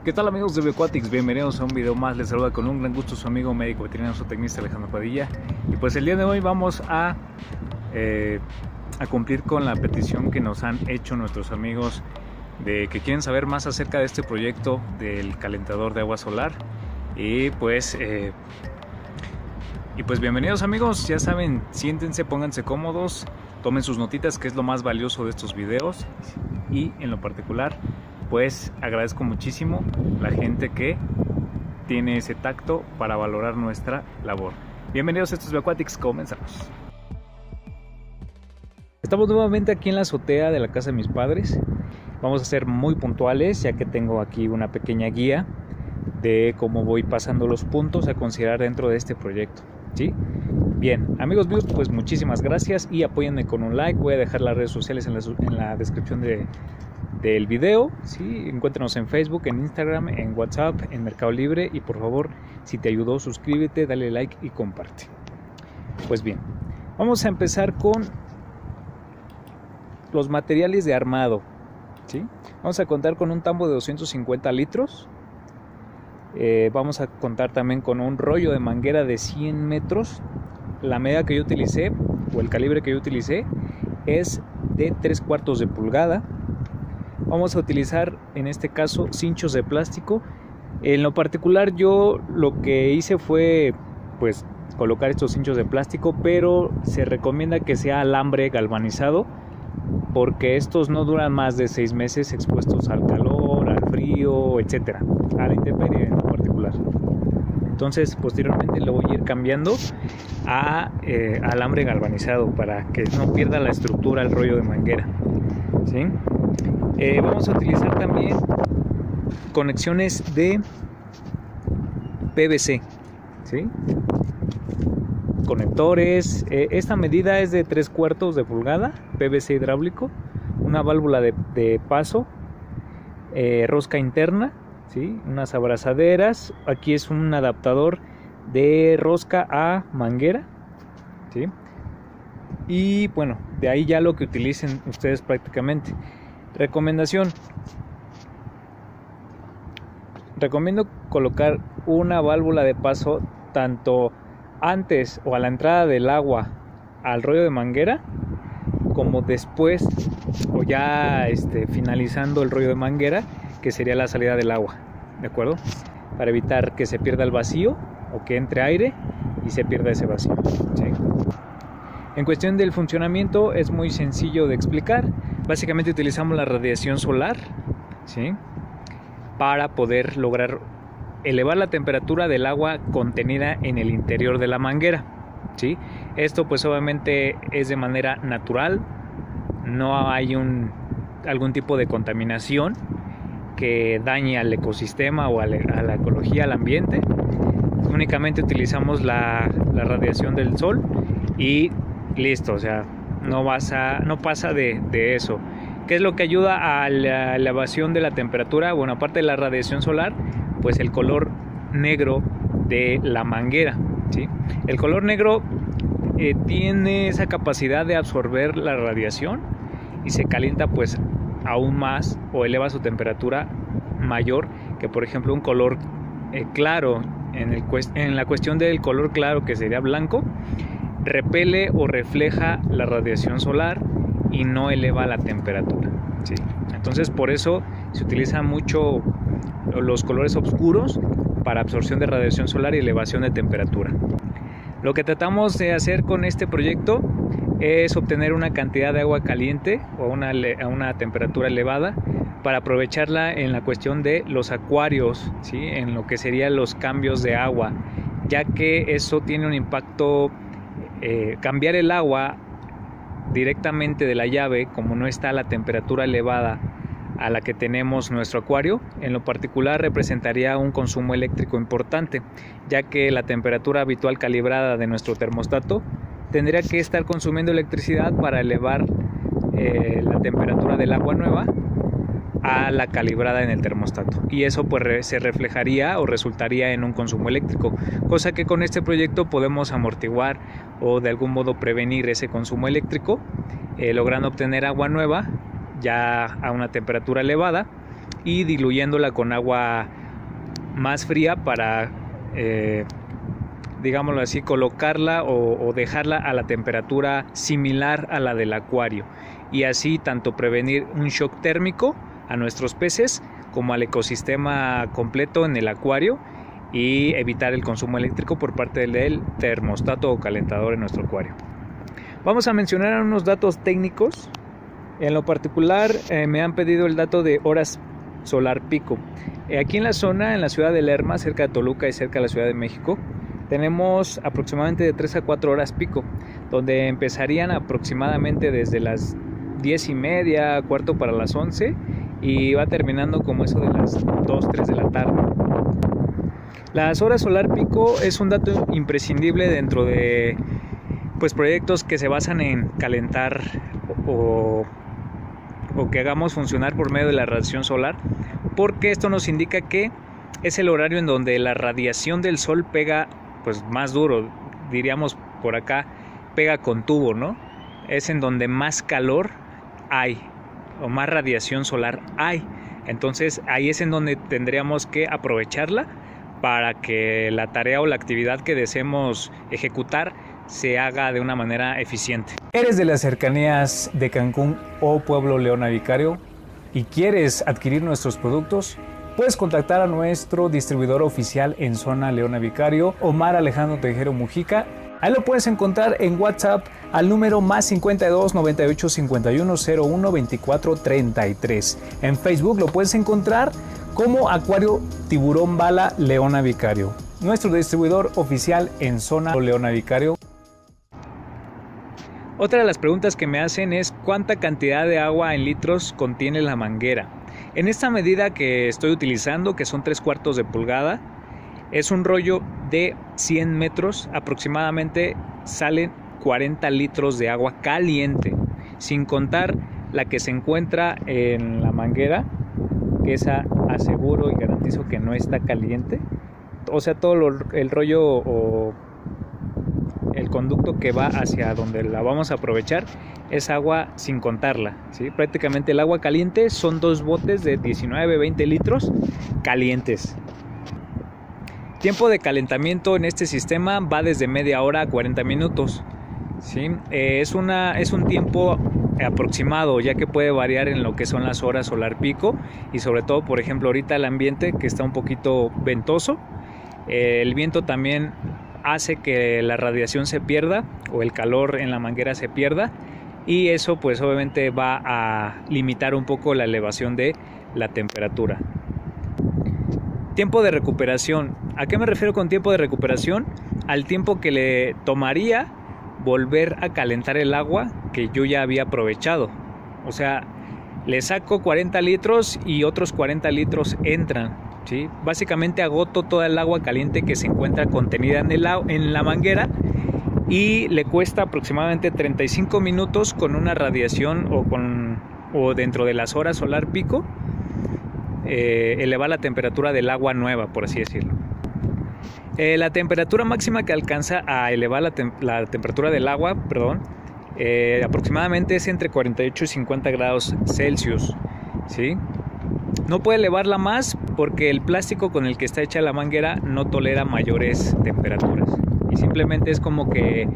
¿Qué tal amigos de Bioquatics? Bienvenidos a un video más. Les saluda con un gran gusto su amigo médico veterinario zootecnista Alejandro Padilla. Y pues el día de hoy vamos a cumplir con la petición que nos han hecho nuestros amigos de que quieren saber más acerca de este proyecto del calentador de agua solar. Y pues bienvenidos amigos, ya saben, siéntense, pónganse cómodos, tomen sus notitas, que es lo más valioso de estos videos. Y en lo particular, pues agradezco muchísimo la gente que tiene ese tacto para valorar nuestra labor. Bienvenidos a estos Bioquatics, comenzamos. Estamos nuevamente aquí en la azotea de la casa de mis padres. Vamos a ser muy puntuales, ya que tengo aquí una pequeña guía de cómo voy pasando los puntos a considerar dentro de este proyecto, ¿sí? Bien, amigos míos, pues muchísimas gracias y apóyenme con un like. Voy a dejar las redes sociales en la descripción del video, ¿sí? Encuéntranos en Facebook, en Instagram, en WhatsApp, en Mercado Libre, y por favor, si te ayudó, suscríbete, dale like y comparte. Pues bien, vamos a empezar con los materiales de armado, ¿sí? Vamos a contar con un tambo de 250 litros. Vamos a contar también con un rollo de manguera de 100 metros. La medida que yo utilicé, o el calibre que yo utilicé, es de 3/4 de pulgada. Vamos a utilizar en este caso cinchos de plástico. En lo particular yo lo que hice fue pues colocar estos cinchos de plástico, pero se recomienda que sea alambre galvanizado, porque estos no duran más de 6 meses expuestos al calor, al frío, etcétera, a la intemperie en lo particular. Entonces posteriormente lo voy a ir cambiando a alambre galvanizado para que no pierda la estructura el rollo de manguera, ¿sí? Vamos a utilizar también conexiones de PVC, ¿sí? Conectores. Esta medida es de 3/4 de pulgada, PVC hidráulico, una válvula de paso, rosca interna, ¿sí? Unas abrazaderas. Aquí es un adaptador de rosca a manguera, ¿sí? Y bueno, de ahí ya lo que utilicen ustedes prácticamente. Recomendación: recomiendo colocar una válvula de paso tanto antes o a la entrada del agua al rollo de manguera, como después o ya finalizando el rollo de manguera, que sería la salida del agua, ¿de acuerdo? Para evitar que se pierda el vacío o que entre aire y se pierda ese vacío, ¿sí? En cuestión del funcionamiento es muy sencillo de explicar. Básicamente utilizamos la radiación solar, ¿sí?, para poder lograr elevar la temperatura del agua contenida en el interior de la manguera, ¿sí? Esto pues obviamente es de manera natural, no hay algún tipo de contaminación que dañe al ecosistema o a la ecología, al ambiente. Únicamente utilizamos la radiación del sol y listo, o sea, no pasa de eso. ¿Qué es lo que ayuda a la elevación de la temperatura? Bueno, aparte de la radiación solar, pues el color negro de la manguera, ¿sí? El color negro tiene esa capacidad de absorber la radiación y se calienta pues aún más, o eleva su temperatura mayor que por ejemplo un color claro. En la cuestión del color claro, que sería blanco, repele o refleja la radiación solar y no eleva la temperatura, ¿sí? Entonces por eso se utilizan mucho los colores oscuros para absorción de radiación solar y elevación de temperatura. Lo que tratamos de hacer con este proyecto es obtener una cantidad de agua caliente o a una temperatura elevada para aprovecharla en la cuestión de los acuarios, ¿sí?, en lo que serían los cambios de agua, ya que eso tiene un impacto. Cambiar el agua directamente de la llave, como no está a la temperatura elevada a la que tenemos nuestro acuario, en lo particular representaría un consumo eléctrico importante, ya que la temperatura habitual calibrada de nuestro termostato tendría que estar consumiendo electricidad para elevar la temperatura del agua nueva a la calibrada en el termostato, y eso pues se reflejaría o resultaría en un consumo eléctrico, cosa que con este proyecto podemos amortiguar o de algún modo prevenir ese consumo eléctrico, logrando obtener agua nueva ya a una temperatura elevada y diluyéndola con agua más fría para, digámoslo así, colocarla o dejarla a la temperatura similar a la del acuario, y así tanto prevenir un shock térmico a nuestros peces como al ecosistema completo en el acuario, y evitar el consumo eléctrico por parte del termostato o calentador en nuestro acuario. Vamos a mencionar unos datos técnicos. En lo particular me han pedido el dato de horas solar pico. Aquí en la zona, en la ciudad de Lerma, cerca de Toluca y cerca de la Ciudad de México, tenemos aproximadamente de 3 a 4 horas pico, donde empezarían aproximadamente desde las 10:30, cuarto para las 11, y va terminando como eso de las 2, 3 de la tarde. Las horas solar pico es un dato imprescindible dentro de proyectos que se basan en calentar o que hagamos funcionar por medio de la radiación solar, porque esto nos indica que es el horario en donde la radiación del sol pega más duro, diríamos por acá, pega con tubo, ¿no? Es en donde más calor hay o más radiación solar hay. Entonces ahí es en donde tendríamos que aprovecharla para que la tarea o la actividad que deseemos ejecutar se haga de una manera eficiente. ¿Eres de las cercanías de Cancún o Pueblo Leona Vicario y quieres adquirir nuestros productos? Puedes contactar a nuestro distribuidor oficial en zona Leona Vicario, Omar Alejandro Tejero Mujica. Ahí lo puedes encontrar en WhatsApp al número +52 98 51 01 24 33. En Facebook lo puedes encontrar como Acuario Tiburón Bala Leona Vicario. Nuestro distribuidor oficial en zona Leona Vicario. Otra de las preguntas que me hacen es ¿cuánta cantidad de agua en litros contiene la manguera? En esta medida que estoy utilizando, que son 3/4 de pulgada, es un rollo de 100 metros, aproximadamente salen 40 litros de agua caliente, sin contar la que se encuentra en la manguera, que esa aseguro y garantizo que no está caliente. O sea, todo el rollo o el conducto que va hacia donde la vamos a aprovechar es agua sin contarla, ¿sí? Prácticamente el agua caliente son 2 botes de 19-20 litros calientes. Tiempo de calentamiento en este sistema va desde media hora a 40 minutos, ¿sí? Es un tiempo aproximado, ya que puede variar en lo que son las horas solar pico, y sobre todo, por ejemplo, ahorita el ambiente que está un poquito ventoso, el viento también hace que la radiación se pierda o el calor en la manguera se pierda, y eso pues obviamente va a limitar un poco la elevación de la temperatura. Tiempo de recuperación. ¿A qué me refiero con tiempo de recuperación? Al tiempo que le tomaría volver a calentar el agua que yo ya había aprovechado. O sea, le saco 40 litros y otros 40 litros entran, ¿sí? Básicamente agoto toda el agua caliente que se encuentra contenida en la manguera, y le cuesta aproximadamente 35 minutos con una radiación o dentro de las horas solar pico, elevar la temperatura del agua nueva, por así decirlo. La temperatura máxima que alcanza a elevar la temperatura del agua, aproximadamente es entre 48 y 50 grados Celsius, ¿sí? No puede elevarla más porque el plástico con el que está hecha la manguera no tolera mayores temperaturas, y simplemente es como que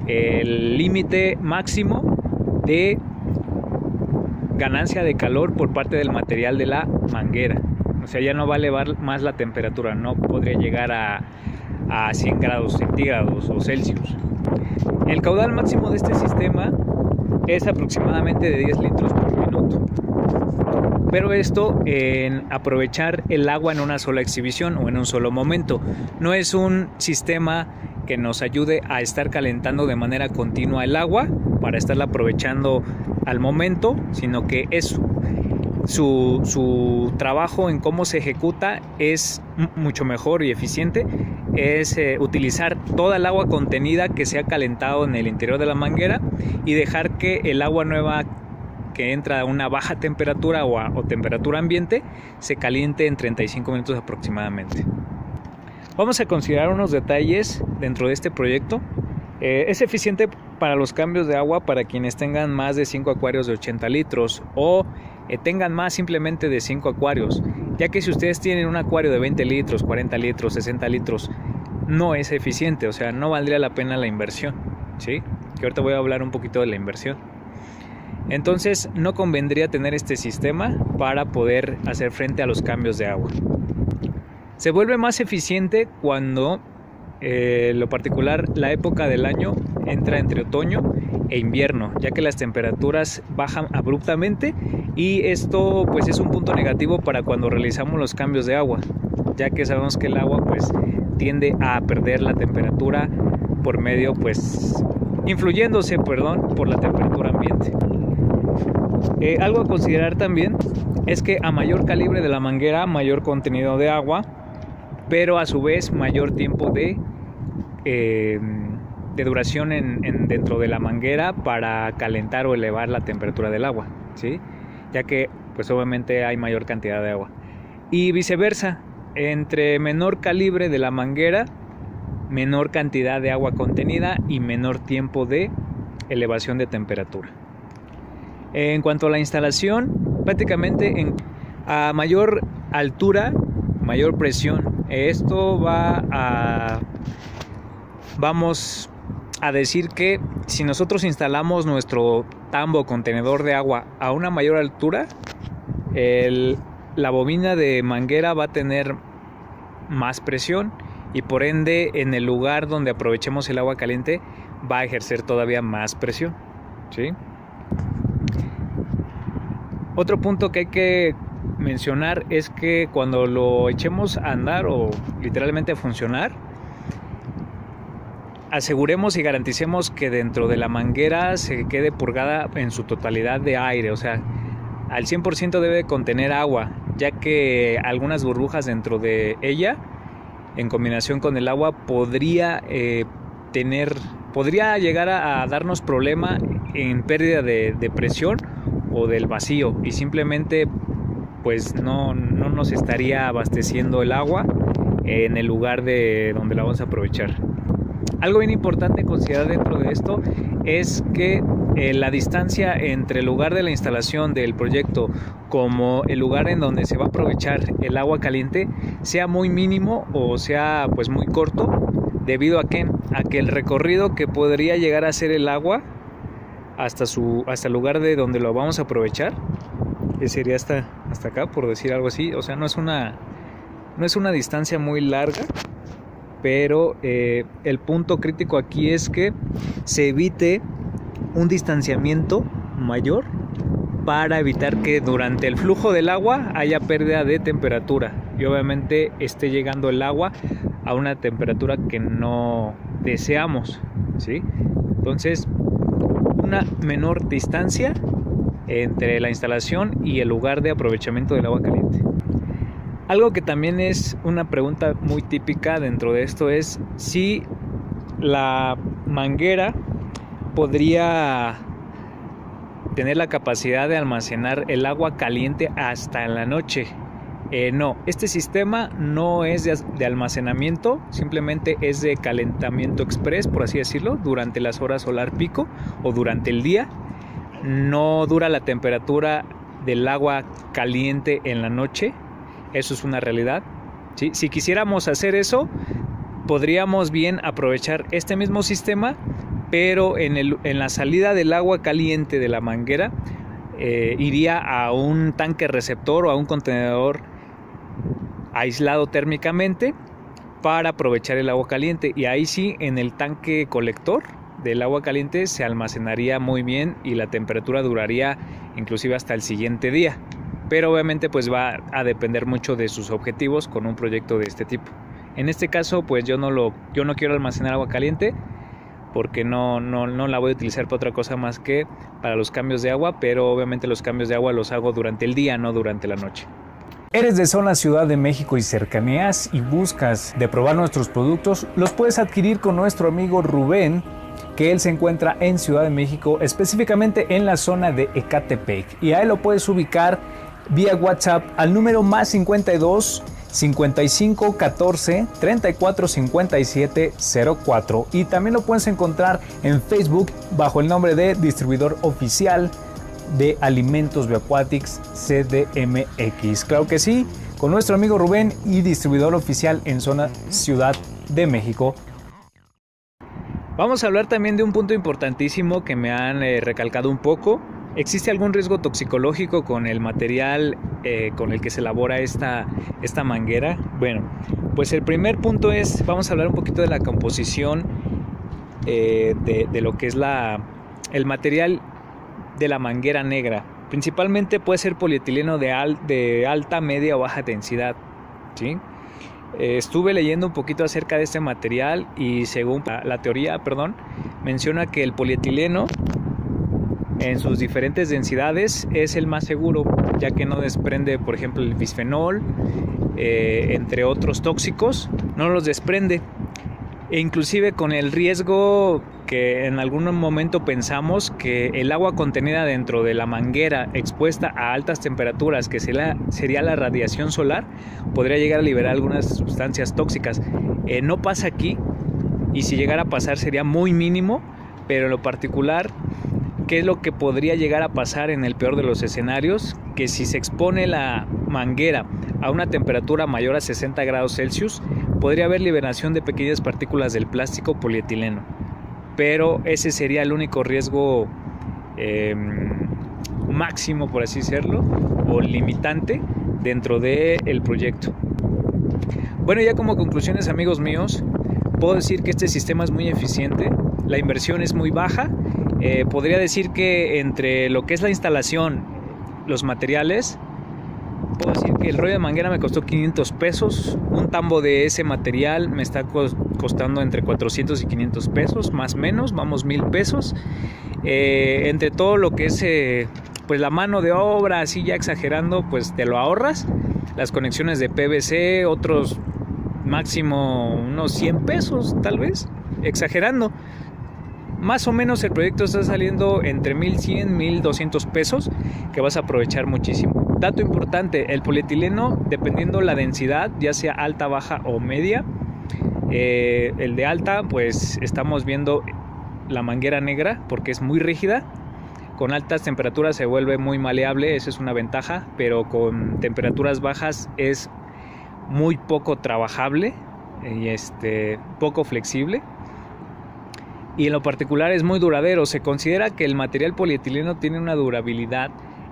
el límite máximo de ganancia de calor por parte del material de la manguera. O sea, ya no va a elevar más la temperatura, no podría llegar a 100 grados centígrados o Celsius. El caudal máximo de este sistema es aproximadamente de 10 litros por minuto. Pero esto en aprovechar el agua en una sola exhibición o en un solo momento. No es un sistema que nos ayude a estar calentando de manera continua el agua para estarla aprovechando al momento, sino que es su trabajo en cómo se ejecuta es mucho mejor y eficiente. Es utilizar toda el agua contenida que se ha calentado en el interior de la manguera y dejar que el agua nueva que entra a una baja temperatura o temperatura ambiente se caliente en 35 minutos aproximadamente. Vamos a considerar unos detalles dentro de este proyecto. Es eficiente para los cambios de agua para quienes tengan más de 5 acuarios de 80 litros o tengan más simplemente de 5 acuarios, ya que si ustedes tienen un acuario de 20 litros, 40 litros, 60 litros, no es eficiente, o sea, no valdría la pena la inversión, ¿sí? Que ahorita voy a hablar un poquito de la inversión. Entonces no convendría tener este sistema para poder hacer frente a los cambios de agua. Se vuelve más eficiente cuando, lo particular, la época del año entra entre otoño e invierno, ya que las temperaturas bajan abruptamente, y esto pues es un punto negativo para cuando realizamos los cambios de agua, ya que sabemos que el agua pues tiende a perder la temperatura por medio influyéndose por la temperatura ambiente. Algo a considerar también es que a mayor calibre de la manguera, mayor contenido de agua, pero a su vez mayor tiempo de duración dentro de la manguera para calentar o elevar la temperatura del agua, ¿sí? Ya que pues obviamente hay mayor cantidad de agua. Y viceversa, entre menor calibre de la manguera, menor cantidad de agua contenida y menor tiempo de elevación de temperatura. En cuanto a la instalación, prácticamente a mayor altura, mayor presión. Esto vamos a decir que si nosotros instalamos nuestro tambo contenedor de agua a una mayor altura, la bobina de manguera va a tener más presión, y por ende en el lugar donde aprovechemos el agua caliente va a ejercer todavía más presión, ¿sí? Otro punto que hay que mencionar es que cuando lo echemos a andar o literalmente a funcionar, aseguremos y garanticemos que dentro de la manguera se quede purgada en su totalidad de aire, o sea, al 100% debe contener agua, ya que algunas burbujas dentro de ella, en combinación con el agua, podría llegar a darnos problema en pérdida de presión o del vacío, y simplemente pues no nos estaría abasteciendo el agua en el lugar de donde la vamos a aprovechar. Algo bien importante considerar dentro de esto es que la distancia entre el lugar de la instalación del proyecto como el lugar en donde se va a aprovechar el agua caliente sea muy mínimo o sea pues muy corto, debido a que el recorrido que podría llegar a hacer el agua hasta el lugar de donde lo vamos a aprovechar, que sería hasta acá, por decir algo así. O sea, no es una distancia muy larga, pero el punto crítico aquí es que se evite un distanciamiento mayor para evitar que durante el flujo del agua haya pérdida de temperatura y obviamente esté llegando el agua a una temperatura que no deseamos, ¿sí? Entonces, una menor distancia entre la instalación y el lugar de aprovechamiento del agua caliente. Algo que también es una pregunta muy típica dentro de esto es si la manguera podría tener la capacidad de almacenar el agua caliente hasta en la noche. No, este sistema no es de almacenamiento, simplemente es de calentamiento express, por así decirlo, durante las horas solar pico o durante el día. No dura la temperatura del agua caliente en la noche, eso es una realidad, ¿sí? Si quisiéramos hacer eso, podríamos bien aprovechar este mismo sistema, pero en la salida del agua caliente de la manguera iría a un tanque receptor o a un contenedor aislado térmicamente para aprovechar el agua caliente, y ahí sí en el tanque colector del agua caliente se almacenaría muy bien y la temperatura duraría inclusive hasta el siguiente día, pero obviamente pues va a depender mucho de sus objetivos con un proyecto de este tipo. En este caso pues yo no quiero almacenar agua caliente porque no la voy a utilizar para otra cosa más que para los cambios de agua, pero obviamente los cambios de agua los hago durante el día, no durante la noche. ¿Eres de zona Ciudad de México y cercanías y buscas de probar nuestros productos? Los puedes adquirir con nuestro amigo Rubén, que él se encuentra en Ciudad de México, específicamente en la zona de Ecatepec. Y a él lo puedes ubicar vía WhatsApp al número más 52 55 14 34 57 04. Y también lo puedes encontrar en Facebook bajo el nombre de Distribuidor Oficial de Alimentos Bioaquatics CDMX. Claro que sí, con nuestro amigo Rubén y distribuidor oficial en zona Ciudad de México. Vamos a hablar también de un punto importantísimo que me han recalcado un poco. ¿Existe algún riesgo toxicológico con el material con el que se elabora esta manguera? Bueno, pues el primer punto es, vamos a hablar un poquito de la composición de lo que es el material de la manguera negra. Principalmente puede ser polietileno de alta, media o baja densidad, ¿sí? Estuve leyendo un poquito acerca de este material y según la teoría, menciona que el polietileno en sus diferentes densidades es el más seguro, ya que no desprende, por ejemplo, el bisfenol, entre otros tóxicos, no los desprende. E inclusive con el riesgo que en algún momento pensamos que el agua contenida dentro de la manguera expuesta a altas temperaturas, que sería la radiación solar, podría llegar a liberar algunas sustancias tóxicas. No pasa aquí, y si llegara a pasar sería muy mínimo, pero en lo particular, ¿qué es lo que podría llegar a pasar en el peor de los escenarios? Que si se expone la manguera a una temperatura mayor a 60 grados Celsius, podría haber liberación de pequeñas partículas del plástico polietileno. Pero ese sería el único riesgo máximo, por así decirlo, o limitante dentro del proyecto. Bueno, ya como conclusiones, amigos míos, puedo decir que este sistema es muy eficiente, la inversión es muy baja. Podría decir que entre lo que es la instalación, los materiales, puedo decir que el rollo de manguera me costó 500 pesos, un tambo de ese material me está costando entre 400 y 500 pesos, más o menos, vamos 1000 pesos. Entre todo lo que es pues la mano de obra, así ya exagerando, pues te lo ahorras. Las conexiones de PVC, otros máximo unos 100 pesos tal vez, exagerando. Más o menos el proyecto está saliendo entre 1100 y 1200 pesos, que vas a aprovechar muchísimo. Dato importante, el polietileno, dependiendo la densidad, ya sea alta, baja o media, el de alta, pues estamos viendo la manguera negra porque es muy rígida. Con altas temperaturas se vuelve muy maleable, eso es una ventaja, pero con temperaturas bajas es muy poco trabajable y poco flexible. Y en lo particular es muy duradero. Se considera que el material polietileno tiene una durabilidad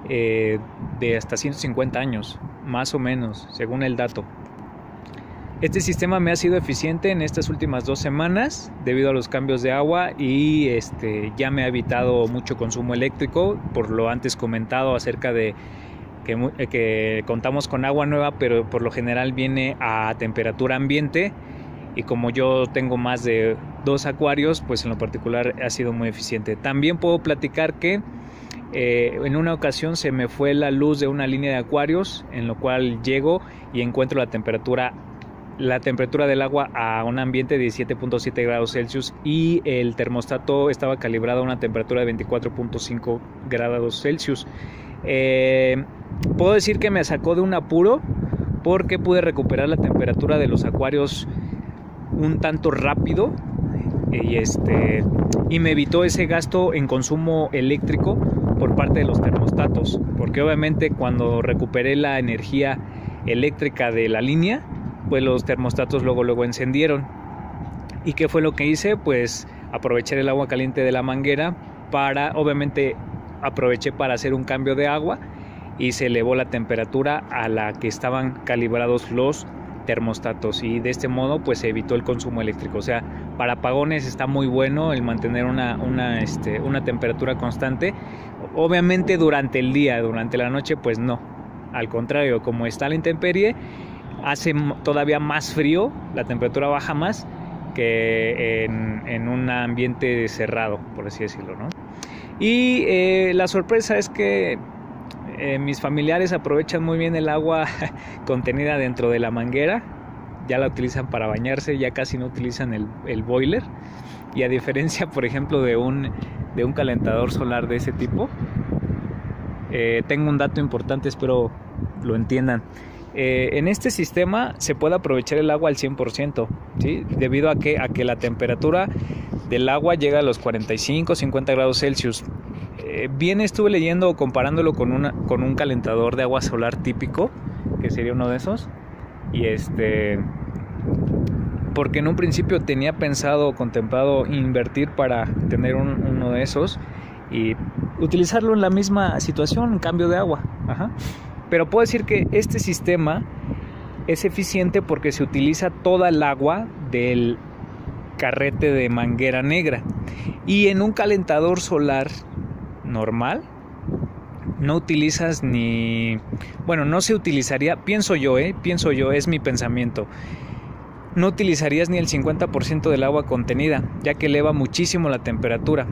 de hasta 150 años, más o menos, según el dato. Este sistema me ha sido eficiente en estas últimas 2 semanas debido a los cambios de agua y ya me ha evitado mucho consumo eléctrico, por lo antes comentado acerca de que contamos con agua nueva, pero por lo general viene a temperatura ambiente. Y como yo tengo más de 2 acuarios, pues en lo particular ha sido muy eficiente. También puedo platicar que en una ocasión se me fue la luz de una línea de acuarios, en lo cual llego y encuentro la temperatura del agua a un ambiente de 17.7 grados Celsius y el termostato estaba calibrado a una temperatura de 24.5 grados Celsius. Puedo decir que me sacó de un apuro porque pude recuperar la temperatura de los acuarios un tanto rápido y me evitó ese gasto en consumo eléctrico por parte de los termostatos, porque obviamente cuando recuperé la energía eléctrica de la línea, pues los termostatos luego encendieron. ¿Y qué fue lo que hice? Pues aprovechar el agua caliente de la manguera obviamente aproveché para hacer un cambio de agua y se elevó la temperatura a la que estaban calibrados los termostatos y de este modo pues se evitó el consumo eléctrico. O sea, para apagones está muy bueno el mantener una temperatura constante. Obviamente durante el día, durante la noche pues no, al contrario, como está la intemperie hace todavía más frío, la temperatura baja más que en un ambiente cerrado, por así decirlo, ¿no? Y la sorpresa es que mis familiares aprovechan muy bien el agua contenida dentro de la manguera, ya la utilizan para bañarse, ya casi no utilizan el boiler, y a diferencia por ejemplo de un calentador solar de ese tipo, tengo un dato importante, espero lo entiendan. En este sistema se puede aprovechar el agua al 100%, ¿sí? Debido a que la temperatura del agua llega a los 45-50 grados Celsius. bien estuve leyendo, comparándolo con un calentador de agua solar típico, que sería uno de esos. Y porque en un principio tenía pensado, contemplado invertir para tener uno de esos y utilizarlo en la misma situación, en cambio de agua. Ajá. Pero puedo decir que este sistema es eficiente porque se utiliza toda el agua del carrete de manguera negra. Y en un calentador solar normal no utilizas no se utilizaría, pienso yo, es mi pensamiento, no utilizarías ni el 50% del agua contenida, ya que eleva muchísimo la temperatura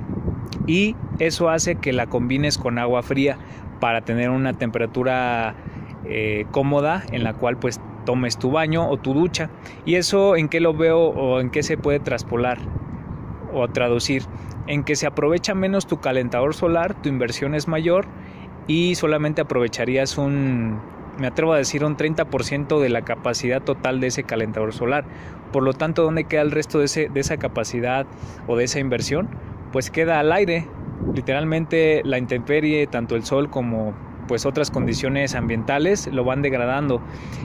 y eso hace que la combines con agua fría para tener una temperatura cómoda en la cual pues tomes tu baño o tu ducha. Y eso, ¿en qué lo veo o en qué se puede traspolar o traducir? En que se aprovecha menos tu calentador solar, tu inversión es mayor y solamente aprovecharías me atrevo a decir, un 30% de la capacidad total de ese calentador solar. Por lo tanto, ¿dónde queda el resto de esa capacidad o de esa inversión? Pues queda al aire. Literalmente la intemperie, tanto el sol como pues otras condiciones ambientales lo van degradando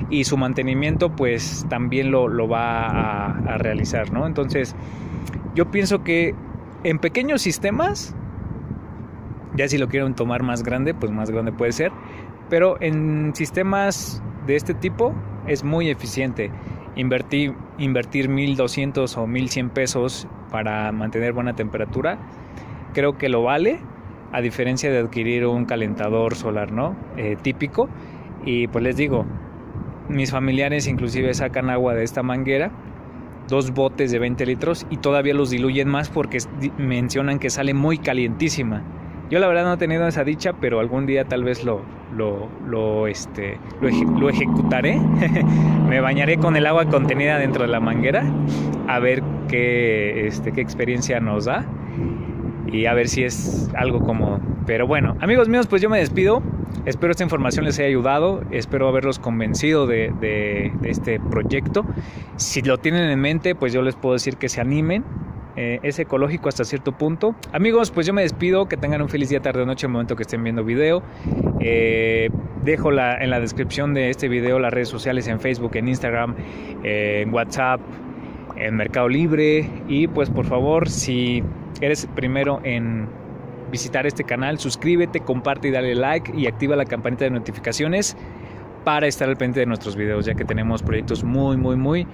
y su mantenimiento pues también lo va a realizar, ¿no? Entonces yo pienso que en pequeños sistemas, ya si lo quieren tomar más grande, pues más grande puede ser, pero en sistemas de este tipo es muy eficiente. Invertir 1,200 o 1,100 pesos para mantener buena temperatura, creo que lo vale, a diferencia de adquirir un calentador solar, ¿no? Típico. Y pues les digo, mis familiares inclusive sacan agua de esta manguera, 2 botes de 20 litros y todavía los diluyen más porque mencionan que sale muy calientísima. Yo la verdad no he tenido esa dicha, pero algún día tal vez lo ejecutaré. Me bañaré con el agua contenida dentro de la manguera a ver qué experiencia nos da y a ver si es algo cómodo. Pero bueno, amigos míos, pues yo me despido. Espero esta información les haya ayudado, espero haberlos convencido de este proyecto. Si lo tienen en mente, pues yo les puedo decir que se animen. Es ecológico hasta cierto punto. Amigos, pues yo me despido, que tengan un feliz día, tarde o noche, el momento que estén viendo video. Dejo en la descripción de este video las redes sociales en Facebook, en Instagram, en WhatsApp, en Mercado Libre. Y pues por favor, si eres primero en visitar este canal, suscríbete, comparte y dale like y activa la campanita de notificaciones para estar al pendiente de nuestros videos, ya que tenemos proyectos muy, muy, muy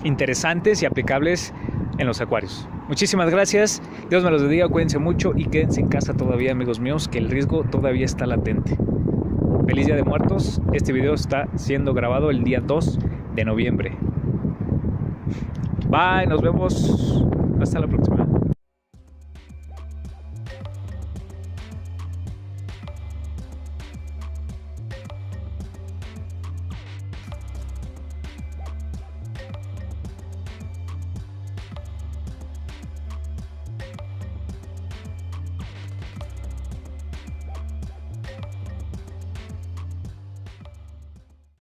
interesantes y aplicables en los acuarios. Muchísimas gracias, Dios me los bendiga, cuídense mucho y quédense en casa todavía, amigos míos, que el riesgo todavía está latente. Feliz Día de Muertos. Este video está siendo grabado el día 2 de noviembre. Bye, nos vemos, hasta la próxima.